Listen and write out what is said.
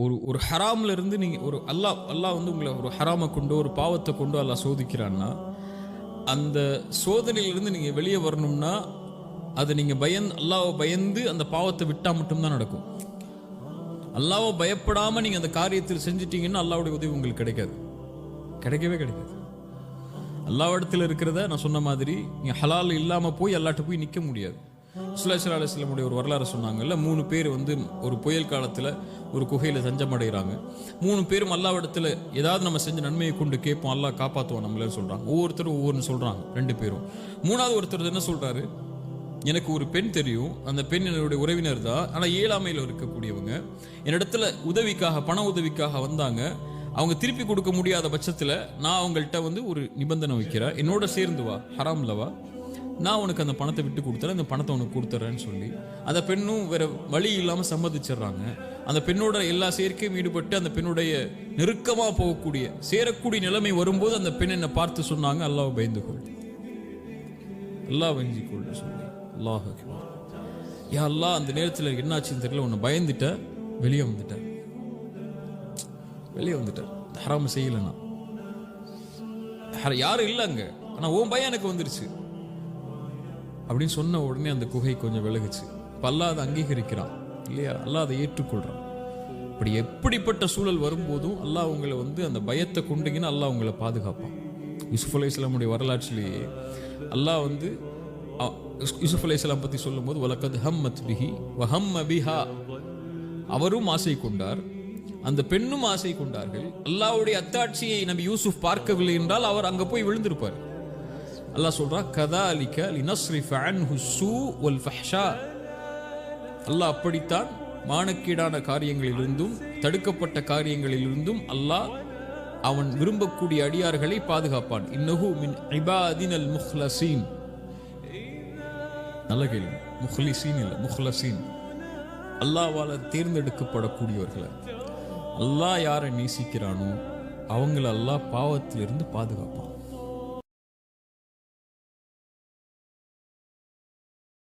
ஒரு ஒரு ஹராம்ல இருந்து நீங்க ஒரு அல்லாஹ் வந்து உங்களை ஒரு ஹராமை கொண்டு ஒரு பாவத்தை கொண்டு அல்லாஹ் சோதிக்கிறான்னா, அந்த சோதனையிலிருந்து நீங்க வெளியே வரணும்னா அது நீங்க அல்லாஹ்வை பயந்து அந்த பாவத்தை விட்டா மட்டும்தான் நடக்கும். அல்லாஹ்வை பயப்படாம நீங்க அந்த காரியத்தில் செஞ்சிட்டீங்கன்னா அல்லாஹ்வுடைய உதவி உங்களுக்கு கிடைக்காது, கிடைக்கவே கிடைக்காது. அல்லாஹ்விடத்தில் இருக்கிறத நான் சொன்ன மாதிரி நீங்க ஹலால் இல்லாம போய் அல்லாஹ்ட்ட போய் நிற்க முடியாது. ஸல்லல்லாஹு அலைஹி வஸல்லம் ஒரு வரலாறு சொன்னாங்கல்ல, 3 பேர் வந்து ஒரு புயல் காலத்தில் ஒரு குகையில் தஞ்சம் அடைகிறாங்க. 3 பேரும் அல்லாஹ்விடத்தில் ஏதாவது நம்ம செஞ்ச நன்மையை கொண்டு கேட்போம், அல்லாஹ் காப்பாற்றுவோம் நம்மளே சொல்கிறாங்க. ஒவ்வொருத்தரும் ஒவ்வொன்று சொல்கிறாங்க. 2 பேரும். 3வது ஒருத்தர் என்ன சொல்கிறாரு, எனக்கு ஒரு பெண் தெரியும், அந்த பெண் என்னுடைய உறவினர் தான், ஆனால் இயலாமையில் இருக்கக்கூடியவங்க. என்னிடத்துல உதவிக்காக பண உதவிக்காக வந்தாங்க. அவங்க திருப்பி கொடுக்க முடியாத பட்சத்தில் நான் அவங்கள்ட்ட வந்து ஒரு நிபந்தனை வைக்கிறேன், என்னோட சேர்ந்து வா, ஹராம்லவா, நான் உனக்கு அந்த பணத்தை விட்டு கொடுத்துறேன், இந்த பணத்தை உனக்கு கொடுத்துட்றேன்னு சொல்லி அந்த பெண்ணும் வேற வழி இல்லாமல் சம்மதிச்சிடுறாங்க. அந்த பெண்ணோட எல்லா சேர்க்கையும் ஈடுபட்டு அந்த பெண்ணுடைய நெருக்கமாக போகக்கூடிய சேரக்கூடிய நிலைமை வரும்போது அந்த பெண் என்னை பார்த்து சொன்னாங்க, அல்லாஹ் பயந்து கொள், அல்லாஹ் பயந்து கொள் சொல்லி. அல்லாஹ் யா அல்லாஹ், அந்த நேரத்தில் என்னாச்சுன்னு தெரியல, உன்னை பயந்துட்டேன், வெளியே வந்துட்டேன். ஹராம செய்யலைன்னா யாரும் இல்லைங்க, ஆனால் உன் பயம் எனக்கு வந்துருச்சு அப்படின்னு சொன்ன உடனே அந்த குகை கொஞ்சம் விலகுச்சு. இப்போ அல்லாஹ் அதை அங்கீகரிக்கிறான் இல்லையா, அல்லாஹ் அதை ஏற்றுக்கொள்றான். இப்படி எப்படிப்பட்ட சூழல் வரும்போதும் அல்லாஹ் உங்களை வந்து அந்த பயத்தை கொண்டீங்கன்னா அல்லாஹ் உங்களை பாதுகாப்பான். யூசுப் அலைஹிஸ்ஸலாமுடைய வரலாற்றிலேயே அல்லாஹ் வந்து யூசுப் அலைஹிஸ்ஸலாம் பற்றி சொல்லும்போது, வலக்கத் ஹம்மத் பிஹி வஹம்ம பிஹா, அவரும் ஆசை கொண்டார், அந்த பெண்ணும் ஆசை கொண்டார்கள். அல்லாஹ்வுடைய அத்தாட்சியை நபி யூசுப் பார்க்கவில்லை என்றால் அவர் அங்கே போய் விழுந்திருப்பார். அல்லாஹ் சொல்றா, கதாலிக லினஸ்ரிஃப அன்ஹு ஸூ வல் ஃபஹ்ஷா, அல்லாஹ் அப்படித்தான் மானக்கீடான காரியங்களிலிருந்தும் தடுக்கப்பட்ட காரியங்களிலிருந்தும் அல்லாஹ் அவன் விரும்பக்கூடிய அடியார்களை பாதுகாப்பான். இன்னஹு மின் இபாதினல் முஹ்லஸீன். நல்ல கேள்வி, முஹ்லிஸீன் இல்ல, முஹ்லஸீன். அல்லாஹ்வால தேர்ந்தெடுக்கப்படக்கூடியவர்களை, அல்லாஹ் யாரை நேசிக்கிறானோ அவங்கள அல்லாஹ் பாவத்திலிருந்து பாதுகாப்பான்.